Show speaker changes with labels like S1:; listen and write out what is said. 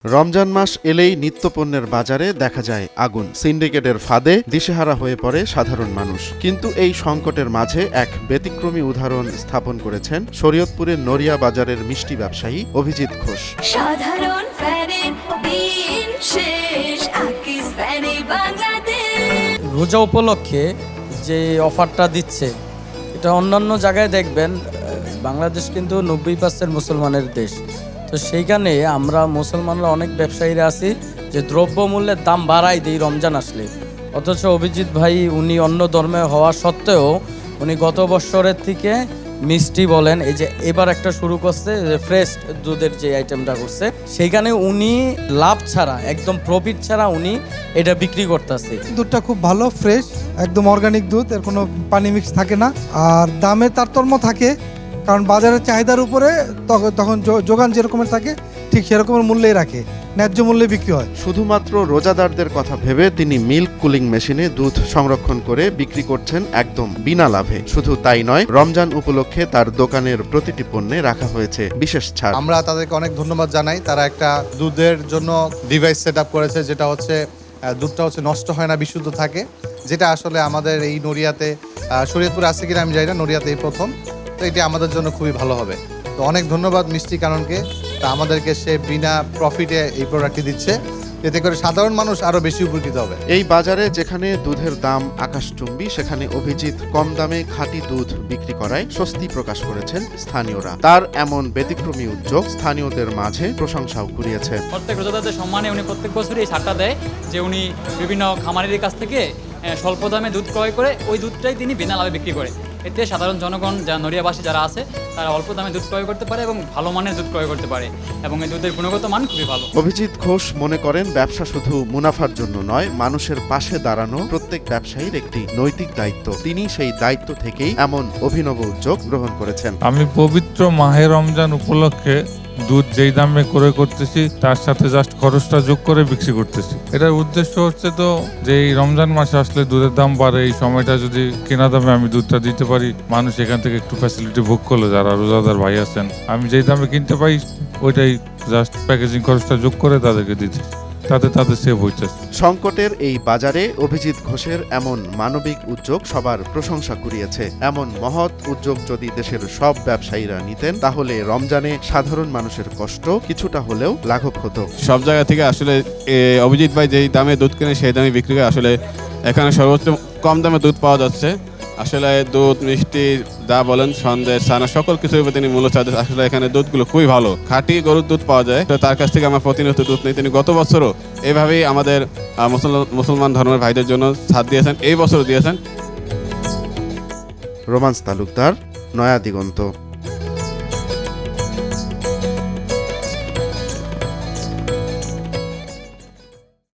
S1: রমজান মাস এলেই নিত্যপণ্যের বাজারে দেখা যায় আগুন। সিন্ডিকেটের ফাঁদে দিশেহারা হয়ে পড়ে সাধারণ মানুষ। কিন্তু এই সংকটের মাঝে এক ব্যতিক্রমী উদাহরণ স্থাপন করেছেন শরীয়তপুরের নড়িয়া বাজারের মিষ্টি ব্যবসায়ী অভিজিৎ ঘোষ।
S2: সাধারণ ফ্যানের দিন শেষ, আকিস ফ্যানে বাংলাদেশ।
S3: রোজা উপলক্ষে যে অফারটা দিচ্ছে, এটা অন্যান্য জায়গায় দেখবেন বাংলাদেশ কিন্তু 90% মুসলমানের দেশ। তো সেইখানে আমরা মুসলমানরা অনেক ব্যবসায়ীরা আছি যে দ্রব্যমূল্যের দাম বাড়াই দিই রমজান আসলে। অথচ অভিজিৎ ভাই উনি অন্য ধর্মে হওয়া সত্ত্বেও উনি গত বছরের থেকে মিষ্টি বলেন, এই যে এবার একটা শুরু করছে ফ্রেশ দুধের যে আইটেমটা করছে, সেইখানে উনি লাভ ছাড়া, একদম প্রফিট ছাড়া উনি এটা বিক্রি করতেছে।
S4: দুধটা খুব ভালো, ফ্রেশ, একদম অর্গানিক দুধ, এর কোনো পানি মিক্স থাকে না। আর দামে তারতম্য থাকে, কারণ বাজারের চাহিদার উপরে তখন যোগান যেরকমের থাকে ঠিক সেরকমের মূল্যেই রাখে, ন্যায্য মূল্যে বিক্রি হয়।
S1: শুধুমাত্র রোজাদারদের কথা ভেবে তিনি মিল্ক কুলিং মেশিনে দুধ সংরক্ষণ করে বিক্রি করছেন একদম বিনা লাভে। শুধু তাই নয়, রমজান উপলক্ষে তার দোকানের প্রতিটি পণ্যে রাখা হয়েছে বিশেষ ছাড়।
S5: আমরা তাদেরকে অনেক ধন্যবাদ জানাই। তারা একটা দুধের জন্য ডিভাইস সেট আপ করেছে, যেটা হচ্ছে দুধটা হচ্ছে নষ্ট হয় না, বিশুদ্ধ থাকে, যেটা আসলে আমাদের এই নড়িয়াতে, শরীয়তপুরে আছে কিনা আমি জানি না, নড়িয়াতে এই প্রথম। তো এটি আমাদের জন্য খুবই ভালো হবে। তো অনেক ধন্যবাদ মিষ্টি কারণকে, তা আমাদেরকে সে বিনা প্রফিটে এই প্রোডাক্টটি দিচ্ছে, এতে করে সাধারণ মানুষ আরো বেশি উপকৃত হবে।
S1: এই বাজারে যেখানে দুধের দাম আকাশচুম্বী, সেখানে অভিজিৎ কম দামে খাঁটি দুধ বিক্রি করায় স্বস্তি প্রকাশ করেছেন স্থানীয়রা। তার এমন ব্যতিক্রমী উদ্যোগ স্থানীয়দের মাঝে প্রশংসাও কুড়িয়েছে।
S6: প্রত্যেক রোজাদারদের সম্মানে উনি প্রত্যেক বছরই এই ছাড়টা দেয় যে উনি বিভিন্ন খামারিদের কাছ থেকে স্বল্প দামে দুধ ক্রয় করে ওই দুধটাই তিনি বিনা লাভে বিক্রি করে। এতে সাধারণ জনগণ, যা নড়িয়াবাসী যারা আছে, তারা অল্প দামে দুধ ক্রয় করতে পারে এবং ভালো মানের দুধ ক্রয় করতে পারে, এবং এই দুধের গুণগত মান খুবই ভালো।
S1: অভিজিৎ ঘোষ মনে করেন, ব্যবসা শুধু মুনাফার জন্য নয়, মানুষের পাশে দাঁড়ানো প্রত্যেক ব্যবসায়ীর একটি নৈতিক দায়িত্ব। তিনি সেই দায়িত্ব থেকেই এমন অভিনব উদ্যোগ গ্রহণ করেছেন।
S7: আমি পবিত্র মাহে রমজান উপলক্ষে দুধ যেই দামে ক্রয় করতেছি তার সাথে জাস্ট খরচটা যোগ করে বিক্রি করতেছি। এটার উদ্দেশ্য হচ্ছে তো যে এই রমজান মাসে আসলে দুধের দাম বাড়ে, এই সময়টা যদি কেনা দামে আমি দুধটা দিতে পারি, মানুষ এখান থেকে একটু ফ্যাসিলিটি ভোগ করলো, যারা রোজাদার ভাই আছেন, আমি যেই দামে কিনতে পাই ওইটাই জাস্ট প্যাকেজিং খরচটা যোগ করে তাদেরকে দিতে, তাতে তাদের সেভ হইতেছে।
S1: সংকটের এই বাজারে অভিজিৎ ঘোষের এমন মানবিক উদ্যোগ সবার প্রশংসা কুড়িয়েছে। এমন মহৎ উদ্যোগ যদি দেশের সব ব্যবসায়ীরা নিতেন, তাহলে রমজানে সাধারণ মানুষের কষ্ট কিছুটা হলেও লাঘব হতো।
S8: সব জায়গা থেকে আসলে অভিজিৎ ভাই যেই দামে দুধ কিনে সেই দামে বিক্রি করে, আসলে এখানে সর্বোচ্চ কম দামে দুধ পাওয়া যাচ্ছে। আসলে দুধ, মিষ্টি যা বলেন, সন্দেশ, ছানা, সকল কিছুর উপর তিনি মূল্য চাচ্ছে। আসলে এখানে দুধগুলো খুবই ভালো, খাঁটি গরুর দুধ পাওয়া যায়। তো তার কাছ থেকে আমরা প্রতিনিয়ত দুধ নেই। তিনি গত বছরও এইভাবেই আমাদের মুসলমান ধর্মের ভাইদের জন্য ছাড় দিয়েছেন, এই বছরও দিয়েছেন।
S1: রোমান্স তালুকদার, নয়া দিগন্ত।